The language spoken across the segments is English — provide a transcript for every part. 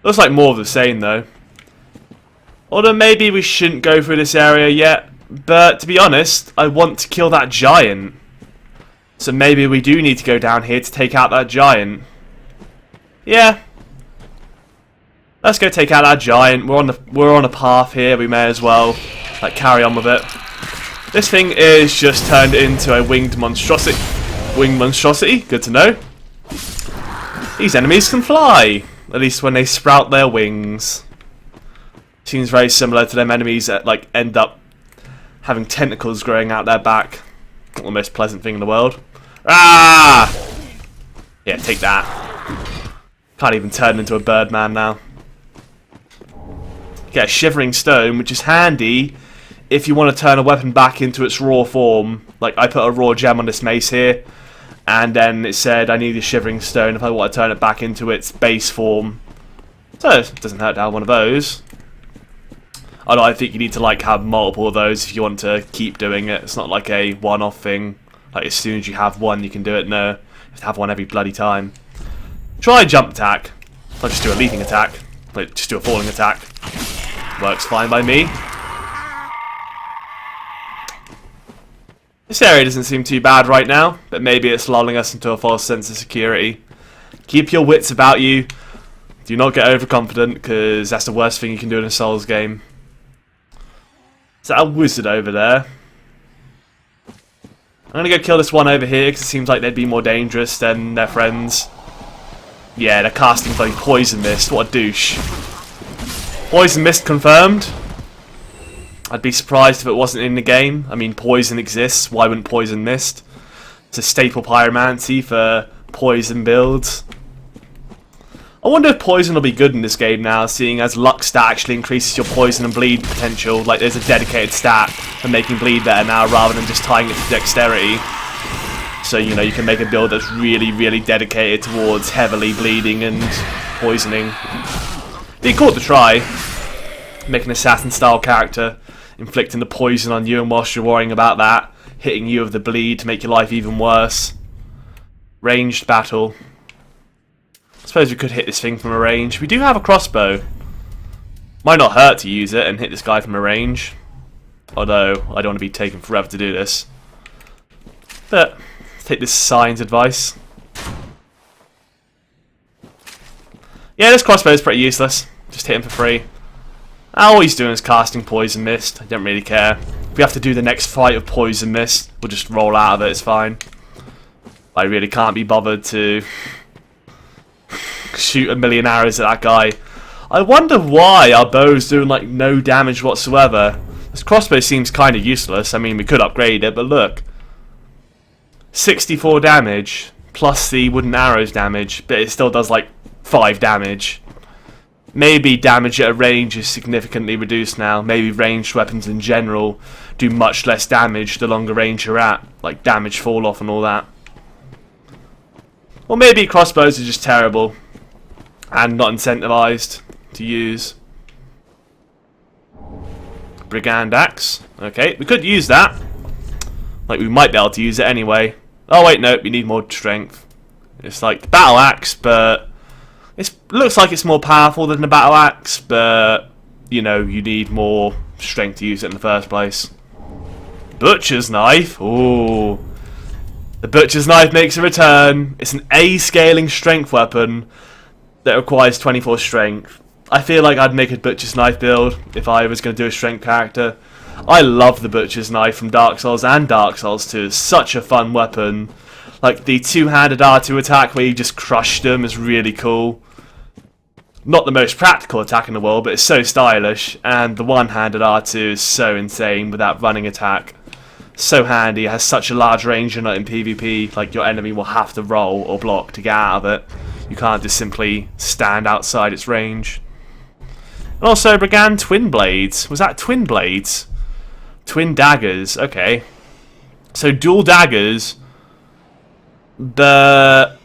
Looks like more of the same though. Although maybe we shouldn't go through this area yet. But to be honest, I want to kill that giant. So maybe we do need to go down here to take out that giant. Yeah. Let's go take out that giant. We're on a path here. We may as well carry on with it. This thing is just turned into a winged monstrosity. Winged monstrosity. Good to know. These enemies can fly. At least when they sprout their wings. Seems very similar to them enemies that end up having tentacles growing out their back. Not the most pleasant thing in the world. Ah! Yeah, take that. Can't even turn into a birdman now. Get a shivering stone, which is handy if you want to turn a weapon back into its raw form. Like, I put a raw gem on this mace here, and then it said I need a shivering stone if I want to turn it back into its base form. So, it doesn't hurt to have one of those. Although I think you need to have multiple of those if you want to keep doing it. It's not like a one-off thing. As soon as you have one, you can do it. No, you have to have one every bloody time. Try a jump attack. Not just do a leaping attack. Just do a falling attack. Works fine by me. This area doesn't seem too bad right now, but maybe it's lulling us into a false sense of security. Keep your wits about you. Do not get overconfident, because that's the worst thing you can do in a Souls game. Is that a wizard over there? I'm going to go kill this one over here, because it seems like they'd be more dangerous than their friends. Yeah, they're casting bloody poison mist. What a douche. Poison mist confirmed. I'd be surprised if it wasn't in the game. I mean, poison exists. Why wouldn't poison mist? It's a staple pyromancy for poison builds. I wonder if poison will be good in this game now, seeing as luck stat actually increases your poison and bleed potential. Like, there's a dedicated stat for making bleed better now, rather than just tying it to dexterity. So, you know, you can make a build that's really, really dedicated towards heavily bleeding and poisoning. Be cool to try. Make an assassin-style character, inflicting the poison on you, and whilst you're worrying about that, hitting you with the bleed to make your life even worse. Ranged battle. I suppose we could hit this thing from a range. We do have a crossbow. Might not hurt to use it and hit this guy from a range. Although, I don't want to be taking forever to do this. But, let's take this sign's advice. Yeah, this crossbow is pretty useless. Just hit him for free. All he's doing is casting poison mist. I don't really care. If we have to do the next fight of poison mist, we'll just roll out of it, it's fine. I really can't be bothered to shoot a million arrows at that guy. I wonder why our bow's doing no damage whatsoever. This crossbow seems kind of useless. I mean, we could upgrade it, but look. 64 damage, plus the wooden arrows damage, but it still does 5 damage. Maybe damage at a range is significantly reduced now. Maybe ranged weapons in general do much less damage the longer range you're at. Like damage fall off and all that. Or maybe crossbows are just terrible and not incentivized to use. Brigand axe. Okay, we could use that. We might be able to use it anyway. Oh wait, no, we need more strength. It's like the battle axe, but it looks like it's more powerful than the battle axe, but you know, you need more strength to use it in the first place. Butcher's knife. Ooh. The butcher's knife makes a return. It's an A scaling strength weapon that requires 24 strength. I feel like I'd make a butcher's knife build if I was going to do a strength character. I love the butcher's knife from Dark Souls and Dark Souls 2. It's such a fun weapon. Like the two-handed R2 attack where you just crush them is really cool. Not the most practical attack in the world, but it's so stylish. And the one-handed R2 is so insane with that running attack. So handy. It has such a large range in PvP. Like your enemy will have to roll or block to get out of it. You can't just simply stand outside its range. And also Brigand Twin Blades. Was that Twin Blades? Twin Daggers. Okay. So dual daggers. But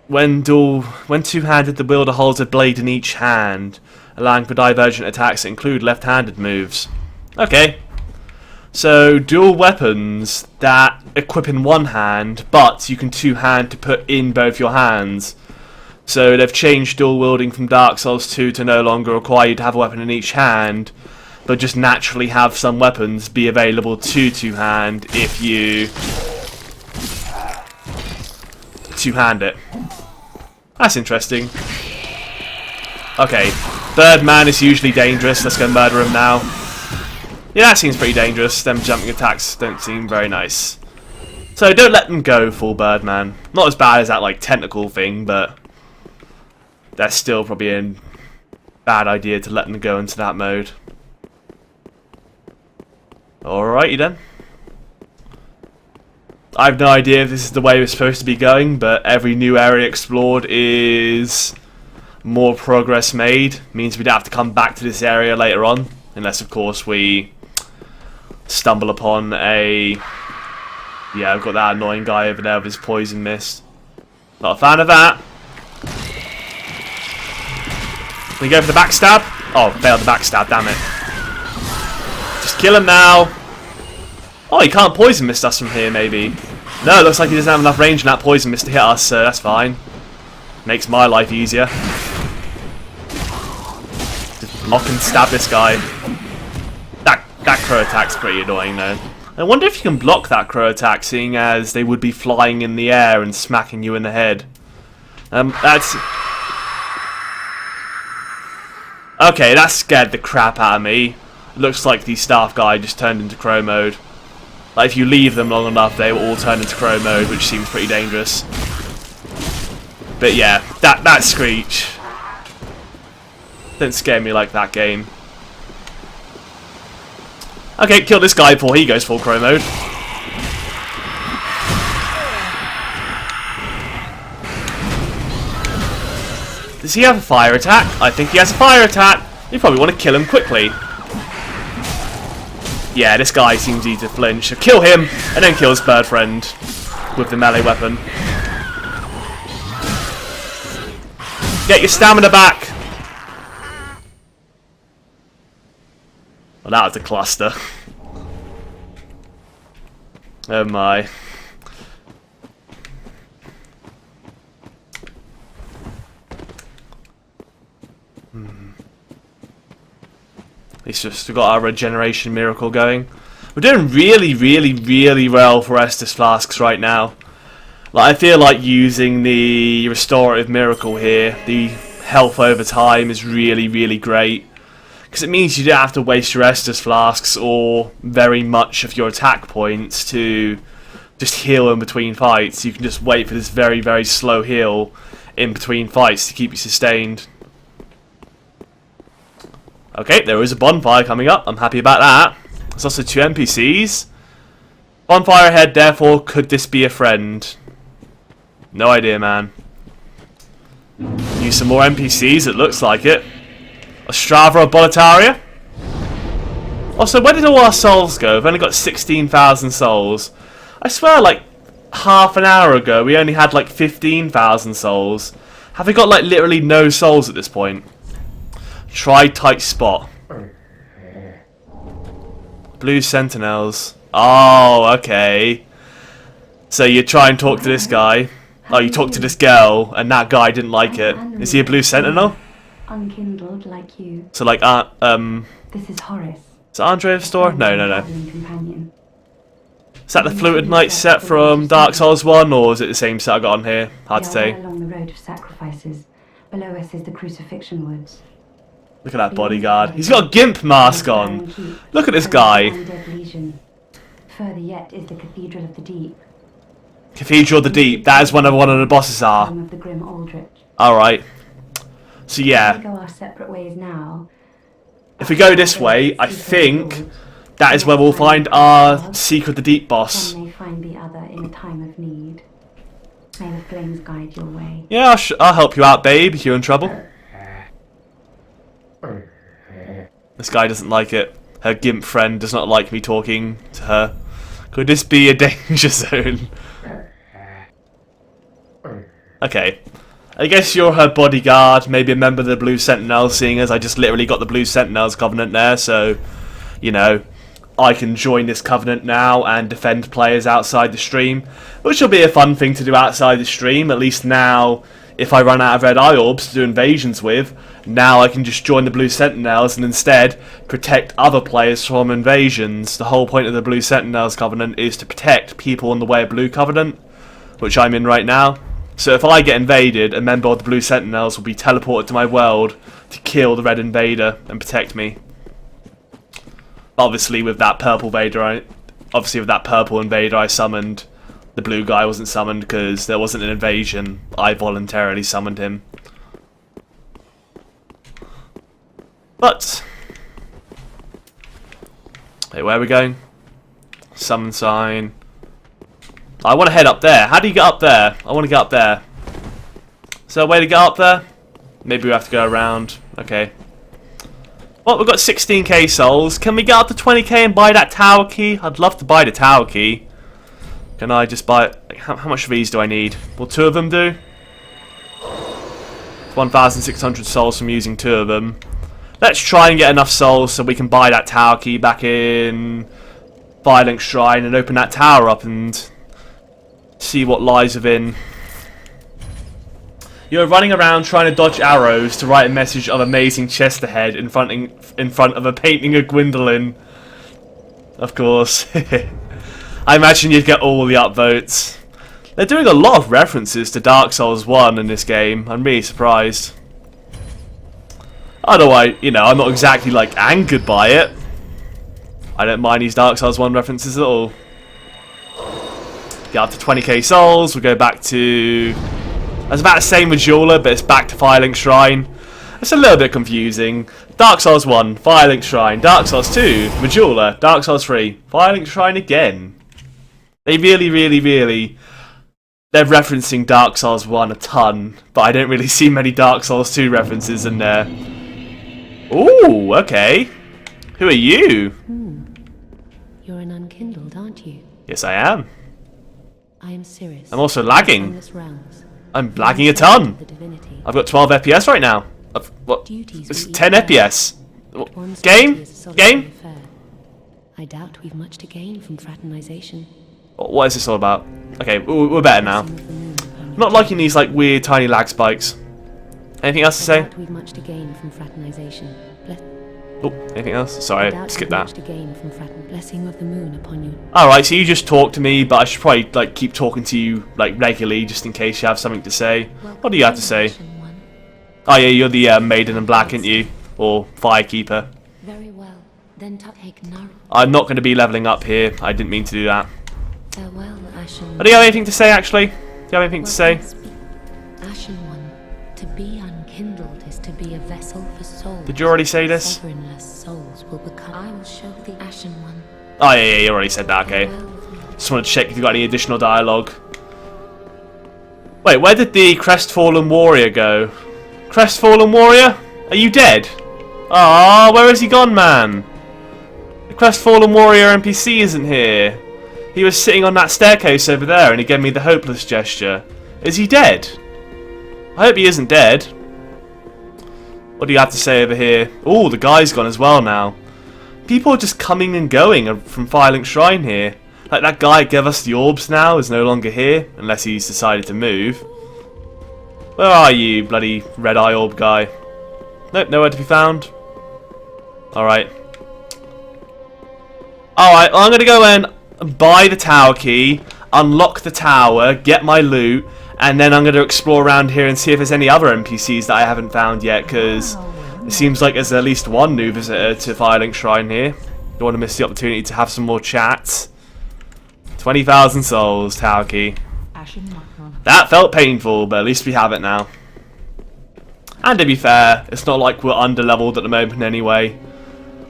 when two-handed, the wielder holds a blade in each hand, allowing for divergent attacks that include left-handed moves. Okay. So dual weapons that equip in one hand, but you can two-hand to put in both your hands. So they've changed dual wielding from Dark Souls 2 to no longer require you to have a weapon in each hand, but just naturally have some weapons be available to two-hand if you two-hand it. That's interesting. Okay, Birdman is usually dangerous. Let's go murder him now. Yeah, that seems pretty dangerous. Them jumping attacks don't seem very nice. So don't let them go, full Birdman. Not as bad as that like tentacle thing, but that's still probably a bad idea to let them go into that mode. Alrighty then. I have no idea if this is the way we're supposed to be going, but every new area explored is more progress made. Means we'd have to come back to this area later on, unless of course we stumble upon a... Yeah, I've got that annoying guy over there with his poison mist. Not a fan of that. Can we go for the backstab? Oh, failed the backstab, damn it. Just kill him now. Oh, he can't poison mist us from here, maybe. No, it looks like he doesn't have enough range in that poison mist to hit us, so that's fine. Makes my life easier. Just knock and stab this guy. That crow attack's pretty annoying, though. I wonder if you can block that crow attack, seeing as they would be flying in the air and smacking you in the head. That's... Okay, that scared the crap out of me. Looks like the staff guy just turned into crow mode. Like, if you leave them long enough, they will all turn into crow mode, which seems pretty dangerous. But yeah, that screech didn't scare me like that game. Okay, kill this guy before he goes full crow mode. Does he have a fire attack? I think he has a fire attack. You probably want to kill him quickly. Yeah, this guy seems easy to flinch. So kill him, and then kill his bird friend with the melee weapon. Get your stamina back. Well, that was a cluster. Oh my. It's just got our regeneration miracle going. We're doing really well for Estus Flasks right now. Like, I feel like using the restorative miracle here, the health over time, is really great. Because it means you don't have to waste your Estus Flasks or very much of your attack points to just heal in between fights. You can just wait for this very slow heal in between fights to keep you sustained. Okay, there is a bonfire coming up. I'm happy about that. There's also 2 NPCs. Bonfire ahead, therefore, could this be a friend? No idea, man. Use some more NPCs, it looks like it. Ostrava or Boletaria? Also, where did all our souls go? We've only got 16,000 souls. I swear, like, half an hour ago, we only had, like, 15,000 souls. Have we got, like, literally no souls at this point? Try tight spot. Blue Sentinels. Oh, okay. So you try and talk to this guy. Oh, you talk to this girl, and that guy didn't like it. Is he a Blue Sentinel? Unkindled like you. So like, This is Horace. Is it Andrea's store? No. Is that the Fluted Knight set from Dark Souls 1, or is it the same set I got on here? Hard to say. Along the road of sacrifices. Below us is the Crucifixion Woods. Look at that bodyguard. He's got a gimp mask on. Look at this guy. Further yet is the Cathedral of the Deep. Cathedral of the Deep. That is one of the bosses are. Of the Grim Aldrich. Alright. So yeah. We go our separate ways now. If we go this way, I think that is where we'll find our Secret of the Deep boss. One may find the other in a time of need. May the flames guide your way. Yeah, I'll help you out, babe, if you're in trouble. This guy doesn't like it. Her gimp friend does not like me talking to her. Could this be a danger zone? Okay. I guess you're her bodyguard, maybe a member of the Blue Sentinels, seeing as I just literally got the Blue Sentinels covenant there, so, you know, I can join this covenant now and defend players outside the stream, which will be a fun thing to do outside the stream. At least now, if I run out of red eye orbs to do invasions with, now I can just join the Blue Sentinels and instead protect other players from invasions. The whole point of the Blue Sentinels Covenant is to protect people on the way of Blue Covenant, which I'm in right now. So if I get invaded, a member of the Blue Sentinels will be teleported to my world to kill the red invader and protect me. Obviously with that purple invader I summoned, the blue guy wasn't summoned because there wasn't an invasion. I voluntarily summoned him. But hey, where are we going? Summon sign. I want to head up there. How do you get up there? I want to get up there. Is there a way to get up there? Maybe we have to go around. Okay. Well, we've got 16k souls. Can we get up to 20k and buy that tower key? I'd love to buy the tower key. Can I just buy it? Like, how much of these do I need? Will 2 of them do? It's 1,600 souls from using 2 of them. Let's try and get enough souls so we can buy that tower key back in Violent Shrine and open that tower up and see what lies within. You're running around trying to dodge arrows to write a message of amazing chest ahead in front of a painting of Gwendolyn. Of course. I imagine you'd get all the upvotes. They're doing a lot of references to Dark Souls 1 in this game. I'm really surprised. Otherwise, you know, I'm not exactly like angered by it. I don't mind these Dark Souls 1 references at all. Get up to 20k souls. We'll go back to... I was about to say Majula, but it's back to Firelink Shrine. It's a little bit confusing. Dark Souls 1, Firelink Shrine. Dark Souls 2, Majula. Dark Souls 3, Firelink Shrine again. They really... They're referencing Dark Souls 1 a ton, but I don't really see many Dark Souls 2 references in there. Ooh, okay. Who are you? You're an unkindled, aren't you? Yes, I am. I am Cirrus. I'm also lagging. Realms. I'm lagging a ton. I've got 12 FPS right now. What? It's 10 FPS. Game? I doubt we've much to gain from fraternization. What is this all about? Okay, we're better now. I'm not liking these like weird tiny lag spikes. Anything else to say? We've much to gain from fraternization. Oh, anything else? Sorry, skip that. Blessing of the moon upon you. Alright, so you just talk to me, but I should probably like keep talking to you like regularly just in case you have something to say. What do you have to say? Oh yeah, you're the Maiden in Black, aren't you? Or Firekeeper. Very well. Then take nourishment. I'm not going to be leveling up here. I didn't mean to do that. Farewell, Ashen. Do you have anything to say actually? Do you have anything to say? Ashen one, to be unkindled is to be a vessel for souls. Did you already say this? Sovereignless souls will become. I will show the Ashen one. Oh yeah, you already said that, okay. Just want to check if you got any additional dialogue. Wait, where did the Crestfallen Warrior go? Crestfallen Warrior? Are you dead? Ah, where has he gone, man? The Crestfallen Warrior NPC isn't here. He was sitting on that staircase over there and he gave me the hopeless gesture. Is he dead? I hope he isn't dead. What do you have to say over here? Oh, the guy's gone as well now. People are just coming and going from Firelink Shrine here. Like that guy who gave us the orbs now is no longer here, unless he's decided to move. Where are you, bloody red eye orb guy? Nope, nowhere to be found. Alright. Alright, well, I'm going to go and buy the tower key, unlock the tower, get my loot, and then I'm going to explore around here and see if there's any other NPCs that I haven't found yet, because it seems like there's at least one new visitor to Firelink Shrine here. Don't want to miss the opportunity to have some more chats. 20,000 souls, tower key. That felt painful, but at least we have it now. And to be fair, it's not like we're under-leveled at the moment anyway.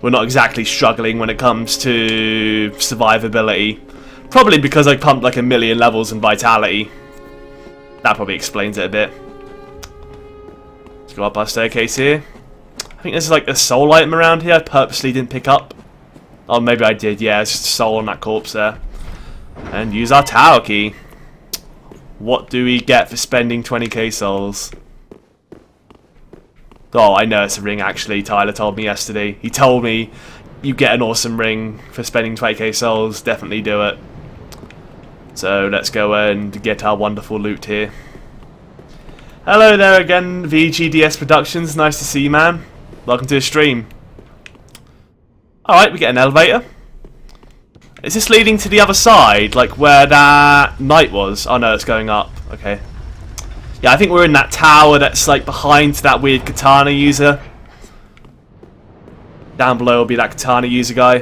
We're not exactly struggling when it comes to survivability. Probably because I pumped like 1,000,000 levels in Vitality. That probably explains it a bit. Let's go up our staircase here. I think there's like a soul item around here I purposely didn't pick up. Oh, maybe I did, yeah, it's just a soul on that corpse there. And use our tower key. What do we get for spending 20k souls? Oh, I know it's a ring actually, Tyler told me yesterday. He told me you get an awesome ring for spending 20k souls, definitely do it. So let's go and get our wonderful loot here. Hello there again, VGDS Productions. Nice to see you, man. Welcome to the stream. Alright, we get an elevator. Is this leading to the other side? Like where that knight was? Oh no, it's going up. Okay. Yeah, I think we're in that tower that's like behind that weird katana user. Down below will be that katana user guy.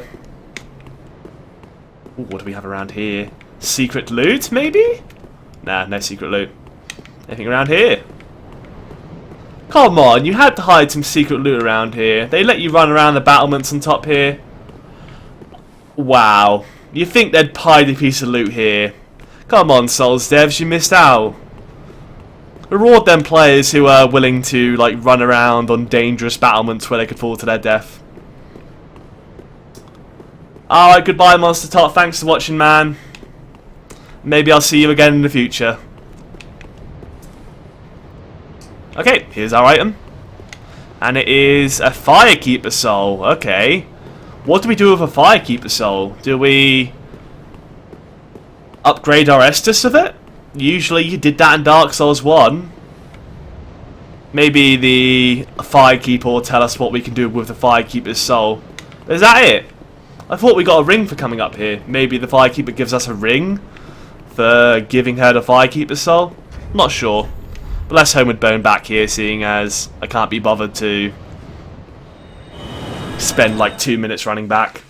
Ooh, what do we have around here? Secret loot, maybe? Nah, no secret loot. Anything around here? Come on, you had to hide some secret loot around here. They let you run around the battlements on top here. Wow. You think they'd hide a piece of loot here? Come on, Souls devs, you missed out. Reward them players who are willing to like run around on dangerous battlements where they could fall to their death. Alright, goodbye Monster Tot, thanks for watching, man. Maybe I'll see you again in the future. Okay, here's our item. And it is a Firekeeper Soul. Okay. What do we do with a Firekeeper Soul? Do we upgrade our Estus with it? Usually you did that in Dark Souls 1. Maybe the Firekeeper will tell us what we can do with the Firekeeper's Soul. Is that it? I thought we got a ring for coming up here. Maybe the Firekeeper gives us a ring for giving her the Firekeeper's Soul? Not sure. But let's Homeward Bone back here, seeing as I can't be bothered to spend like 2 minutes running back.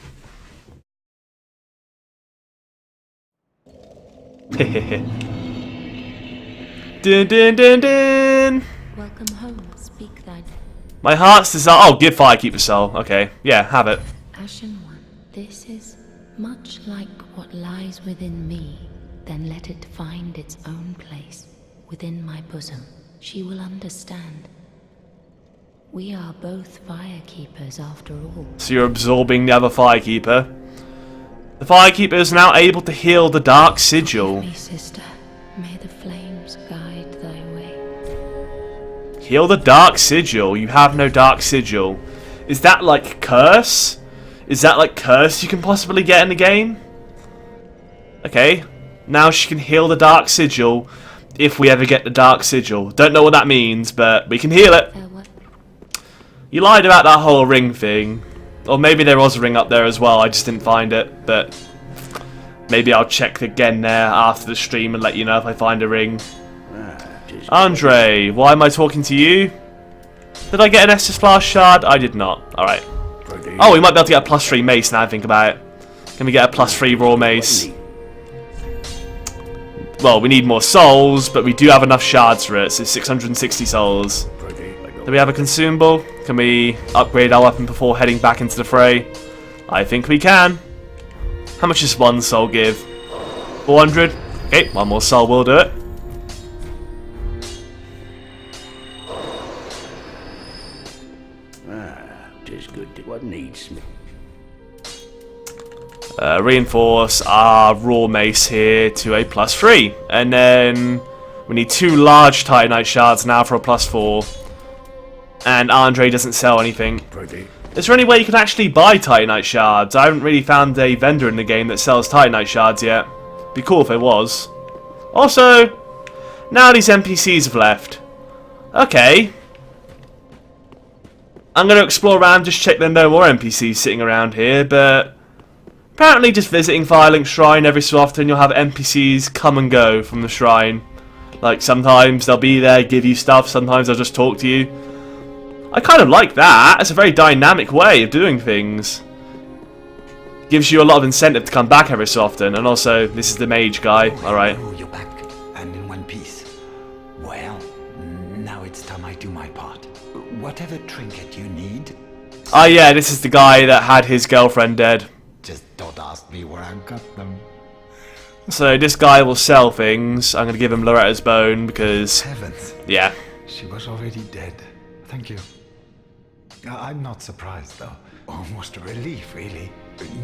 Dun dun dun dun! Welcome home, speak thine. My heart's desire. Oh, give Firekeeper Soul. Okay, yeah, have it. Ashen One, this is much like what lies within me. Then let it find its own place within my bosom. She will understand. We are both Firekeepers after all. So you're absorbing the other Firekeeper. The Firekeeper is now able to heal the Dark Sigil. Me, sister, may the flames guide thy way. Heal the Dark Sigil. You have no Dark Sigil. Is that like curse? Is that like curse you can possibly get in the game? Okay. Now she can heal the Dark Sigil if we ever get the Dark Sigil. Don't know what that means, but we can heal it. You lied about that whole ring thing. Or maybe there was a ring up there as well, I just didn't find it. But maybe I'll check again there after the stream and let you know if I find a ring. Andre, why am I talking to you? Did I get an Estus Flask shard? I did not. Alright. Oh, we might be able to get a +3 mace now I think about it. Can we get a +3 raw mace? Well, we need more souls, but we do have enough shards for it, so 660 souls. Do we have a consumable? Can we upgrade our weapon before heading back into the fray? I think we can. How much does one soul give? 400? Okay, one more soul will do it. Tis good. What needs me? Reinforce our raw mace here to a +3. And then we need 2 large Titanite shards now for a +4. And Andre doesn't sell anything. Is there any way you can actually buy Titanite shards? I haven't really found a vendor in the game that sells Titanite shards yet. Be cool if it was. Also, now these NPCs have left. Okay. I'm going to explore around, just check there are no more NPCs sitting around here, but apparently just visiting Firelink Shrine every so often you'll have NPCs come and go from the shrine. Like sometimes they'll be there, give you stuff, sometimes they'll just talk to you. I kind of like that. It's a very dynamic way of doing things. Gives you a lot of incentive to come back every so often, and also this is the mage guy. Alright. Oh, you're back and in one piece. Well, now it's time I do my part. Whatever trinket you need. Oh yeah, this is the guy that had his girlfriend dead. Just don't ask me where I got them. So this guy will sell things. I'm going to give him Loretta's bone because... Heavens. Yeah. She was already dead. Thank you. I'm not surprised though. Almost a relief, really.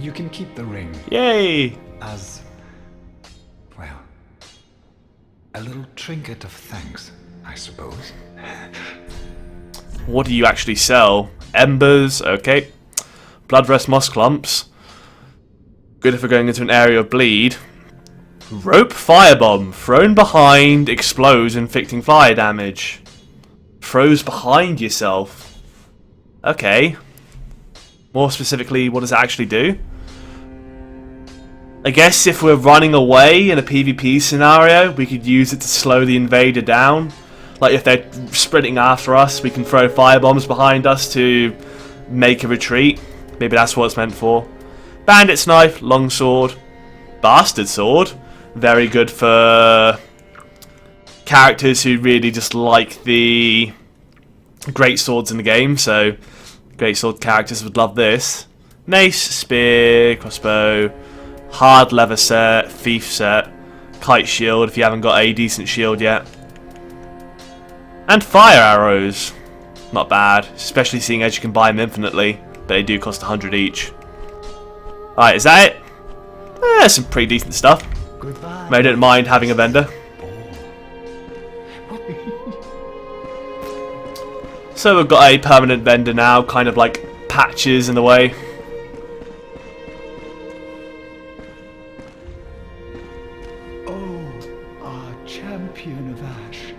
You can keep the ring. Yay! As... well... a little trinket of thanks, I suppose. What do you actually sell? Embers, okay. Bloodrest moss clumps. Good if we're going into an area of bleed. Rope firebomb. Thrown behind, explodes, inflicting fire damage. throws behind yourself. Okay. More specifically, what does it actually do? I guess if we're running away in a PvP scenario, we could use it to slow the invader down. Like if they're sprinting after us, we can throw firebombs behind us to make a retreat. Maybe that's what it's meant for. Bandit's knife, longsword, bastard sword. Very good for characters who really just like the great swords in the game. So great sword characters would love this. Mace, spear, crossbow, hard leather set, thief set, kite shield if you haven't got a decent shield yet. And fire arrows. Not bad, especially seeing as you can buy them infinitely, but they do cost 100 each. Alright, is that it? Some pretty decent stuff. Goodbye. I don't mind having a vendor. So we've got a permanent vendor now, kind of like patches in the way. Oh, our champion of Ash.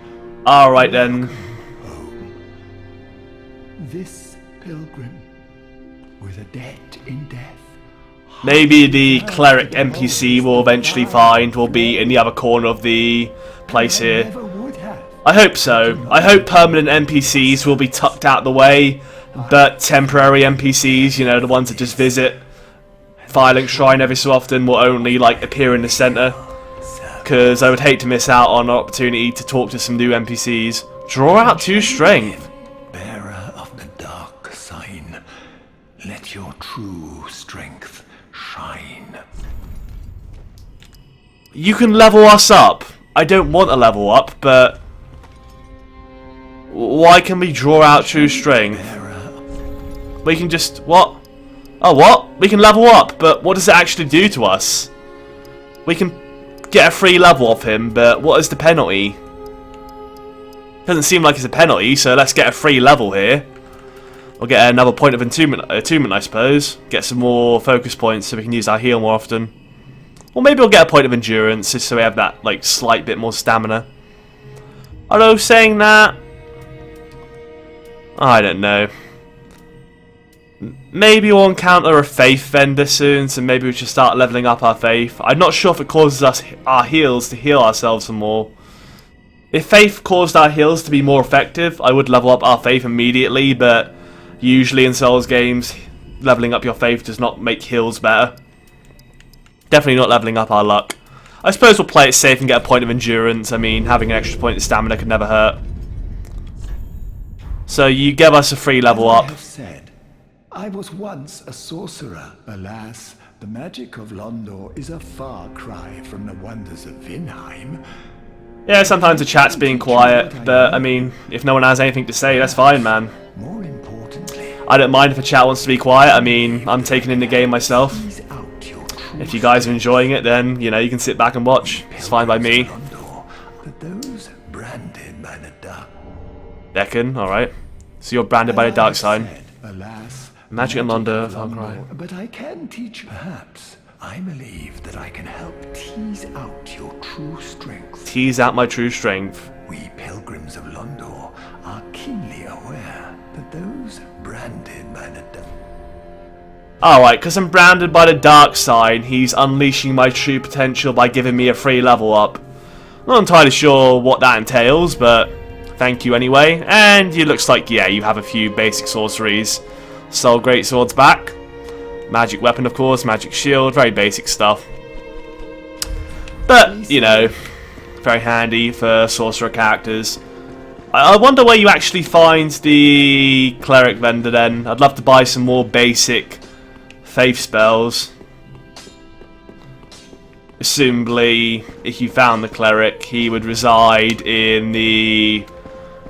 Alright then. This pilgrim with a debt in death. Maybe the cleric NPC we'll eventually find will be in the other corner of the place here. Never would have. I hope so. I hope permanent NPCs will be tucked out the way, but temporary NPCs, you know, the ones that just visit Firelink Shrine every so often, will only like appear in the centre. Because I would hate to miss out on an opportunity to talk to some new NPCs. Draw out 2 strength. Bearer of the dark sign, let your true strength shine. You can level us up. I don't want a level up, but why can we draw out true strength? We can just... what? Oh, what? We can level up, but what does it actually do to us? We can get a free level off him, but what is the penalty? Doesn't seem like it's a penalty, so let's get a free level here. We'll get another point of attunement, I suppose. Get some more focus points so we can use our heal more often. Or maybe we'll get a point of endurance, just so we have that like slight bit more stamina. Although saying that, I don't know. Maybe we'll encounter a faith vendor soon, so maybe we should start leveling up our faith. I'm not sure if it causes us our heals to heal ourselves some more. If faith caused our heals to be more effective, I would level up our faith immediately, but usually in Souls games, leveling up your faith does not make heals better. Definitely not leveling up our luck. I suppose we'll play it safe and get a point of endurance. I mean, having an extra point of stamina could never hurt. So you give us a free level up. I have said, I was once a sorcerer. Alas, the magic of Londor is a far cry from the wonders of Vinheim. Yeah, sometimes the chat's being quiet, but I mean, if no one has anything to say, that's fine, man. More importantly, I don't mind if a chat wants to be quiet. I mean, I'm taking in the game myself. tease out your true If you guys are enjoying it, then, you know, you can sit back and watch. It's fine by me. Londor, but those branded by the dark. Decken, alright. So you're branded by the dark side. Alas, Magic and Londor, Far Cry. But I can teach you. Perhaps I believe that I can help tease out your true strength. Tease out my true strength. We pilgrims of Londor are keenly aware that those branded by the dark. Alright, because I'm branded by the dark side, he's unleashing my true potential by giving me a free level up. Not entirely sure what that entails, but thank you anyway. And it looks like, yeah, you have a few basic sorceries. Soul Greatsword's back. Magic weapon, of course, magic shield, very basic stuff. But, you know, very handy for sorcerer characters. I wonder where you actually find the cleric vendor then. I'd love to buy some more basic faith spells. Assumably, if you found the cleric, he would reside in the,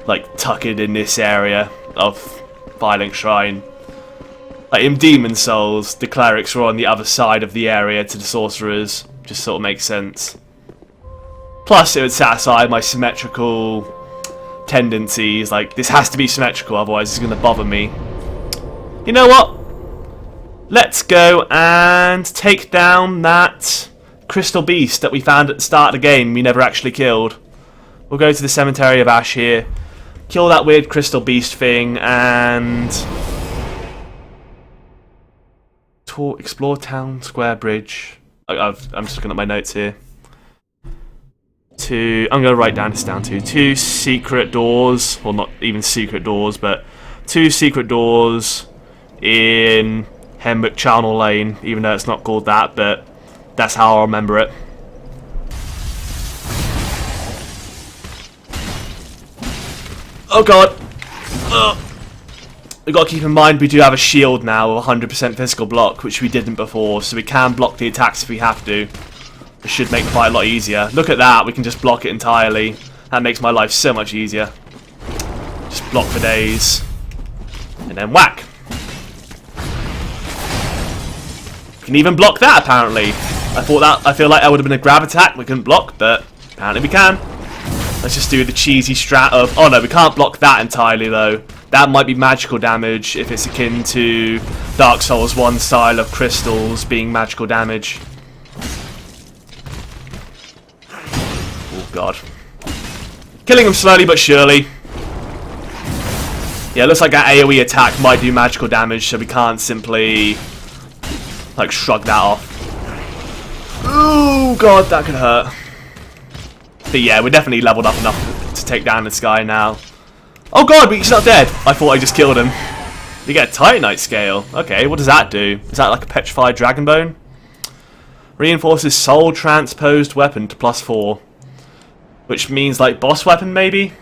like, tucked in this area of Firelink Shrine. Like in Demon Souls, the clerics were on the other side of the area to the sorcerers. Just sort of makes sense. Plus, it would satisfy my symmetrical tendencies. Like, this has to be symmetrical, otherwise it's going to bother me. You know what? Let's go and take down that crystal beast that we found at the start of the game we never actually killed. We'll go to the Cemetery of Ash here. kill that weird crystal beast thing, and explore town square bridge. I'm just looking at my notes here. I'm going to write this down to 2 secret doors, well, not even secret doors, but 2 secret doors in Hemwick Channel Lane, even though it's not called that, but that's how I'll remember it. Oh god! We've got to keep in mind we do have a shield now of 100% physical block, which we didn't before, so we can block the attacks if we have to. It should make the fight a lot easier. Look at that, we can just block it entirely. That makes my life so much easier. Just block for days. And then whack! We can even block that, apparently. I feel like that would have been a grab attack we couldn't block, but apparently we can. Let's just do the cheesy strat of... Oh no, we can't block that entirely though. That might be magical damage if it's akin to Dark Souls 1 style of crystals being magical damage. Oh god. Killing him slowly but surely. Yeah, it looks like that AoE attack might do magical damage, so we can't simply like shrug that off. Oh god, that could hurt. But yeah, we're definitely leveled up enough to take down this guy now. Oh god, he's not dead. I thought I just killed him. You get a Titanite scale. Okay, what does that do? Is that like a petrified dragon bone? Reinforces soul transposed weapon to +4. Which means like boss weapon maybe?